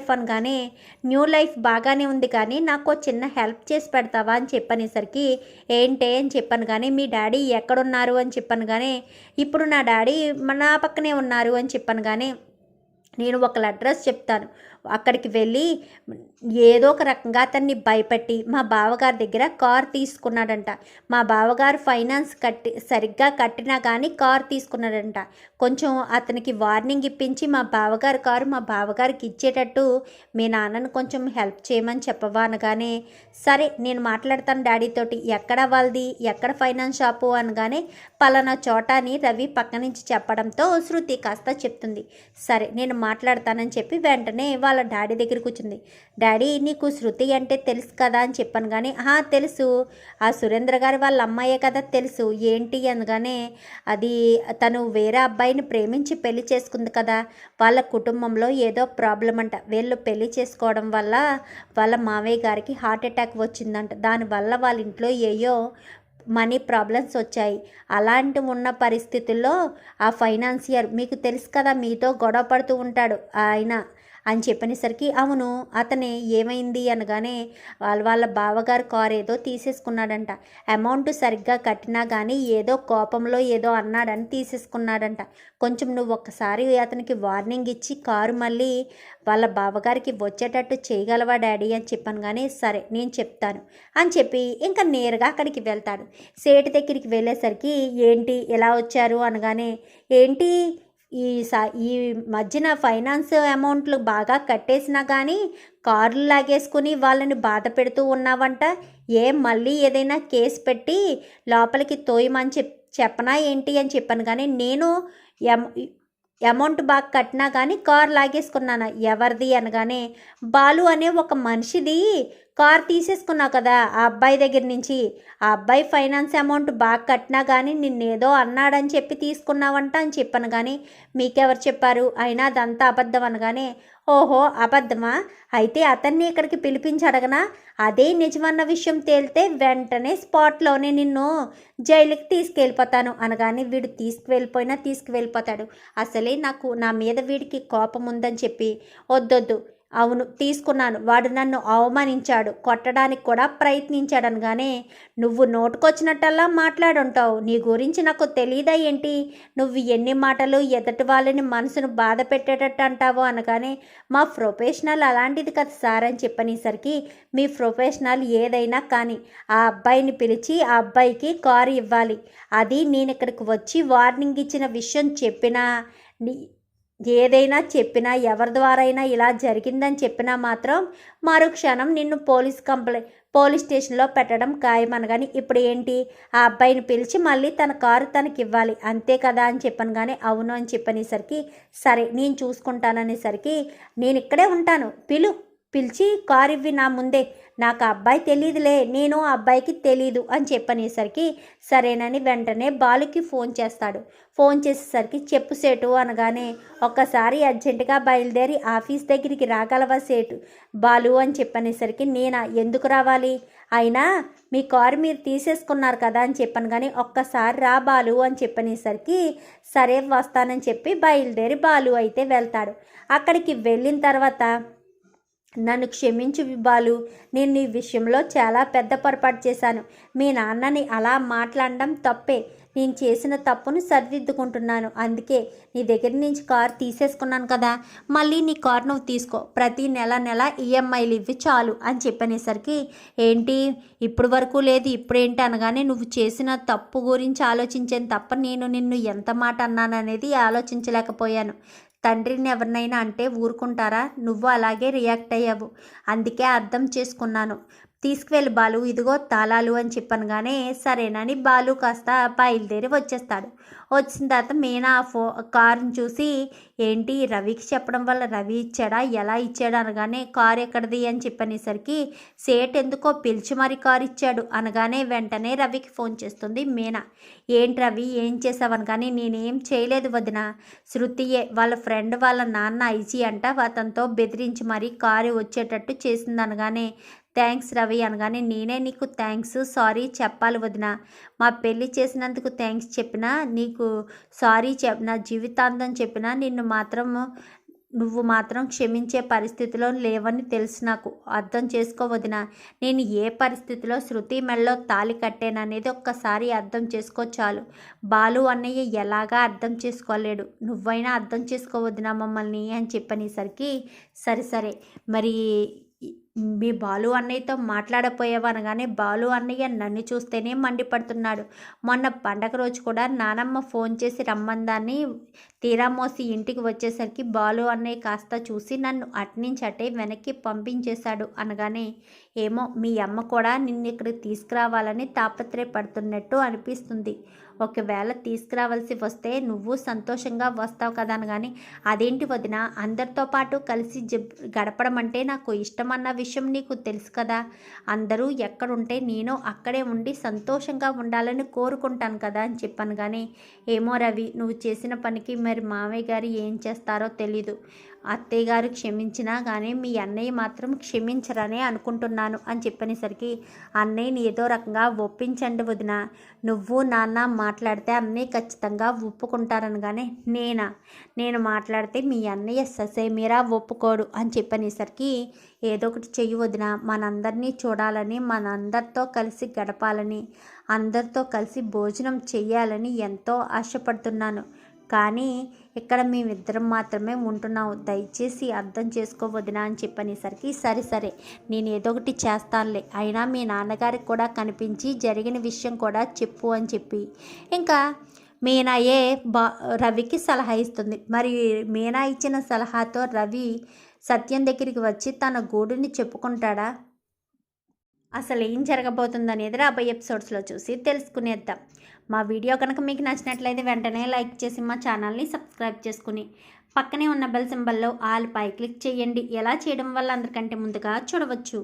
Life అనగానే new life బాగానే ఉంది కానీ నాకు చిన్న హెల్ప్ చేసి పెడతావా అని చెప్పనేసరికి ఏంటే అని చెప్పాను కానీ మీ డాడీ ఎక్కడున్నారు అని చెప్పాను కానీ ఇప్పుడు నా డాడీ నా పక్కనే ఉన్నారు అని చెప్పాను కానీ నేను ఒక అడ్రస్ చెప్తాను అక్కడికి వెళ్ళి ఏదో ఒక రకంగా అతన్ని భయపెట్టి మా బావగారి దగ్గర కార్ తీసుకున్నాడంట. మా బావగారు ఫైనాన్స్ సరిగ్గా కట్టినా కానీ కార్ తీసుకున్నాడంట. కొంచెం అతనికి వార్నింగ్ ఇప్పించి మా బావగారి కారు మా బావగారికి ఇచ్చేటట్టు మీ నాన్నను కొంచెం హెల్ప్ చేయమని చెప్పవా అనగానే సరే నేను మాట్లాడతాను డాడీతోటి. ఎక్కడ వాళ్ళది, ఎక్కడ ఫైనాన్స్ షాపు అనగానే పలానా చోట అని రవి పక్క నుంచి చెప్పడంతో శృతి కాస్త చెప్తుంది. సరే నేను మాట్లాడతానని చెప్పి వెంటనే వాళ్ళ డాడీ దగ్గరికి వచ్చింది. డాడీ నీకు శృతి అంటే తెలుసు కదా అని చెప్పాను కానీ తెలుసు, ఆ సురేంద్ర గారి వాళ్ళ అమ్మాయే కదా తెలుసు, ఏంటి అనగానే అది తను వేరే అబ్బాయిని ప్రేమించి పెళ్లి చేసుకుంది కదా, వాళ్ళ కుటుంబంలో ఏదో ప్రాబ్లం అంట. వీళ్ళు పెళ్లి చేసుకోవడం వల్ల వాళ్ళ మావయ్య గారికి హార్ట్ అటాక్ వచ్చిందంట. దానివల్ల వాళ్ళ ఇంట్లో ఏయో మనీ ప్రాబ్లమ్స్ వచ్చాయి. అలాంటి ఉన్న పరిస్థితుల్లో ఆ ఫైనాన్సియర్ మీకు తెలుసు కదా మీతో గొడవ పడుతూ ఉంటాడు ఆయన అని చెప్పనేసరికి అవును అతనే ఏమైంది అనగానే వాళ్ళ బావగారు కారు ఏదో తీసేసుకున్నాడంట. అమౌంట్ సరిగ్గా కట్టినా కానీ ఏదో కోపంలో ఏదో అన్నాడని తీసేసుకున్నాడంట. కొంచెం నువ్వు ఒక్కసారి అతనికి వార్నింగ్ ఇచ్చి కారు మళ్ళీ వాళ్ళ బావగారికి వచ్చేటట్టు చేయగలవా డాడీ అని చెప్పాను కానీ సరే నేను చెప్తాను అని చెప్పి ఇంకా నేరుగా అక్కడికి వెళ్తాడు. సేటు దగ్గరికి వెళ్ళేసరికి ఏంటి ఎలా వచ్చారు అనగానే ఏంటి ఈ మధ్యన ఫైనాన్స్ అమౌంట్లు బాగా కట్టేసినా కానీ కార్లు లాగేసుకుని వాళ్ళని బాధ పెడుతూ ఉన్నావంట. మళ్ళీ ఏదైనా కేసు పెట్టి లోపలికి తోయమని చెప్పనా ఏంటి అని చెప్పాను కానీ నేను అమౌంట్ బాగా కట్టినా కానీ కార్ లాగేసుకున్నాను. ఎవరిది అనగానే బాలు అనే ఒక మనిషిది కార్ తీసేసుకున్నావు కదా ఆ అబ్బాయి దగ్గర నుంచి, ఆ అబ్బాయి ఫైనాన్స్ అమౌంట్ బాగా కట్టినా కానీ నిన్నేదో అన్నాడని చెప్పి తీసుకున్నావంట అని చెప్పాను కానీ మీకెవరు చెప్పారు, అయినా అదంతా అబద్ధం అనగానే ఓహో అబద్ధమా, అయితే అతన్ని ఇక్కడికి పిలిపించి అడగనా, అదే నిజమన్న విషయం తేలితే వెంటనే స్పాట్లోనే నిన్ను జైలుకి తీసుకెళ్ళిపోతాను అనగానే వీడు తీసుకువెళ్ళిపోతాడు. అసలే నాకు నా మీద వీడికి కోపం ఉందని చెప్పి వద్దొద్దు అవును తీసుకున్నాను, వాడు నన్ను అవమానించాడు, కొట్టడానికి కూడా ప్రయత్నించాడు అనగానే నువ్వు నోటుకొచ్చినట్టల్లా మాట్లాడుంటావు, నీ గురించి నాకు తెలియదా ఏంటి, నువ్వు ఎన్ని మాటలు ఎదుటి వాళ్ళని మనసును బాధ పెట్టేటట్టు అంటావో అనగానే మా ప్రొఫెషనల్ అలాంటిది కదా సార్ అని చెప్పనేసరికి మీ ప్రొఫెషనల్ ఏదైనా కానీ ఆ అబ్బాయిని పిలిచి ఆ అబ్బాయికి కారు ఇవ్వాలి, అది నేను ఇక్కడికి వచ్చి వార్నింగ్ ఇచ్చిన విషయం చెప్పినా ఏదైనా చెప్పినా ఎవరి ద్వారా అయినా ఇలా జరిగిందని చెప్పినా మాత్రం మరుక్షణం నిన్ను పోలీస్ స్టేషన్లో పెట్టడం ఖాయమనగాని ఇప్పుడు ఏంటి ఆ అబ్బాయిని పిలిచి మళ్ళీ తన కారు తనకి ఇవ్వాలి అంతే కదా అని చెప్పాను కానీ అవును అని చెప్పనేసరికి సరే నేను చూసుకుంటాననేసరికి నేను ఇక్కడే ఉంటాను పిలిచి కారు ఇవ్వి నా ముందే, నాకు ఆ అబ్బాయి తెలియదులే, నేను ఆ అబ్బాయికి తెలీదు అని చెప్పనేసరికి సరేనని వెంటనే బాలుకి ఫోన్ చేస్తాడు. ఫోన్ చేసేసరికి చెప్పు సేటు అనగానే ఒక్కసారి అర్జెంటుగా బయలుదేరి ఆఫీస్ దగ్గరికి రాగలవా సేటు బాలు అని చెప్పనేసరికి నేనా ఎందుకు రావాలి, అయినా మీ కారు మీరు తీసేసుకున్నారు కదా అని చెప్పాను కానీ ఒక్కసారి రా బాలు అని చెప్పనేసరికి సరే వస్తానని చెప్పి బయలుదేరి బాలు అయితే వెళ్తాడు. అక్కడికి వెళ్ళిన తర్వాత నన్ను క్షమించు బాలు, నేను నీ విషయంలో చాలా పెద్ద పొరపాటు చేశాను, మీ నాన్నని అలా మాట్లాడడం తప్పే, నేను చేసిన తప్పును సరిదిద్దుకుంటున్నాను, అందుకే నీ దగ్గర నుంచి కారు తీసేసుకున్నాను కదా, మళ్ళీ నీ కారు నువ్వు తీసుకో, ప్రతి నెల ఈఎంఐలు ఇవ్వి చాలు అని చెప్పనేసరికి ఏంటి ఇప్పుడు వరకు లేదు ఇప్పుడేంటి అనగానే నువ్వు చేసిన తప్పు గురించి ఆలోచించాను తప్ప నేను నిన్ను ఎంత మాట అన్నాననేది ఆలోచించలేకపోయాను, తండ్రిని ఎవరినైనా అంటే ఊరుకుంటారా, నువ్వు అలాగే రియాక్ట్ అయ్యావు, అందుకే అర్థం చేసుకున్నాను, తీసుకువెళ్ళి బాలు ఇదిగో తాళాలు అని చెప్పనగానే సరేనని బాలు కాస్త బయలుదేరి వచ్చేస్తాడు. వచ్చిన తర్వాత మీనా కారుని చూసి ఏంటి రవికి చెప్పడం వల్ల రవి ఇచ్చాడా ఎలా ఇచ్చాడు అనగానే కారు ఎక్కడిది అని చెప్పనేసరికి సేట్ ఎందుకో పిలిచి మరి కారు ఇచ్చాడు అనగానే వెంటనే రవికి ఫోన్ చేస్తుంది మీనా. ఏంటి రవి ఏం చేసావు అనగానే నేనేం చేయలేదు వదిన, శృతియే వాళ్ళ ఫ్రెండ్ వాళ్ళ నాన్న ఐజీ అంట అతనితో బెదిరించి మరీ కారు వచ్చేటట్టు చేసింది అనగానే థ్యాంక్స్ రవి అనగానే నేనే నీకు థ్యాంక్స్ సారీ చెప్పాలి వదిన, మా పెళ్ళి చేసినందుకు థ్యాంక్స్ చెప్పినా నీకు సారీ నా జీవితాంతం చెప్పినా నిన్ను మాత్రం నువ్వు మాత్రం క్షమించే పరిస్థితిలో లేవని తెలుసు నాకు. అర్థం చేసుకో వదిన. నేను ఏ పరిస్థితిలో శృతి మెడలో తాళి కట్టాననేది ఒక్కసారి అర్థం చేసుకో చాలు. బాలు అన్నయ్య ఎలాగా అర్థం చేసుకోలేడు. నువ్వైనా అర్థం చేసుకో వదిన మమ్మల్ని అని చెప్పనేసరికి సరే సరే మరి మీ బాలు అన్నయ్యతో మాట్లాడపోయావనగానే బాలు అన్నయ్య నన్ను చూస్తేనే మండిపడుతున్నాడు. మొన్న పండగ రోజు కూడా నానమ్మ ఫోన్ చేసి రమ్మందాన్ని తీరా మోసి ఇంటికి వచ్చేసరికి బాలు అన్నయ్య కాస్త చూసి నన్ను అట్నుంచి అటే వెనక్కి పంపించేశాడు అనగానే ఏమో మీ అమ్మ కూడా నిన్ను ఇక్కడికి తీసుకురావాలని తాపత్రయపడుతున్నట్టు అనిపిస్తుంది. ఒకవేళ తీసుకురావాల్సి వస్తే నువ్వు సంతోషంగా వస్తావు కదా అనగాని అదేంటి వదిన, అందరితో పాటు కలిసి గడపడం అంటే నాకు ఇష్టమన్న విషయం నీకు తెలుసు కదా. అందరూ ఎక్కడుంటే నేను అక్కడే ఉండి సంతోషంగా ఉండాలని కోరుకుంటాను కదా అని చెప్పాను. కానీ ఏమో రవి, నువ్వు చేసిన పనికి మరి మామయ్య గారు ఏం చేస్తారో తెలీదు. అత్తయ్య గారు క్షమించినా కానీ మీ అన్నయ్య మాత్రం క్షమించరనే అనుకుంటున్నాను అని చెప్పనేసరికి అన్నయ్యని ఏదో రకంగా ఒప్పించండి వదిన. నువ్వు నాన్న మాట్లాడితే అన్నయ్య ఖచ్చితంగా ఒప్పుకుంటారనగానే నేను మాట్లాడితే మీ అన్నయ్య ససేమీరా ఒప్పుకోడు అని చెప్పనేసరికి ఏదో ఒకటి చెయ్యి వదిన. మనందరినీ చూడాలని, మనందరితో కలిసి గడపాలని, అందరితో కలిసి భోజనం చెయ్యాలని ఎంతో ఆశపడుతున్నాను. కానీ ఇక్కడ మేమిద్దరం మాత్రమే ఉంటున్నాము. దయచేసి అర్థం చేసుకోవద్దునా అని చెప్పనేసరికి సరే నేను ఏదో ఒకటి చేస్తానులే, అయినా మీ నాన్నగారికి కూడా కనిపించి జరిగిన విషయం కూడా చెప్పు అని చెప్పి ఇంకా మీనాయే రవికి సలహా ఇస్తుంది. మరి మీనా ఇచ్చిన సలహాతో రవి సత్యం దగ్గరికి వచ్చి తన గూడుని చెప్పుకుంటాడా? అసలు ఏం జరగబోతుందనేది రాబోయే ఎపిసోడ్స్లో చూసి తెలుసుకునేద్దాం. మా వీడియో కనుక మీకు నచ్చినట్లయితే వెంటనే లైక్ చేసి మా ఛానల్ని సబ్స్క్రైబ్ చేసుకుని పక్కనే ఉన్న బెల్ సింబల్లో ఆల్ పై క్లిక్ చేయండి. ఎలా చేయడం వల్ల అందరికంటే ముందుగా చూడవచ్చు.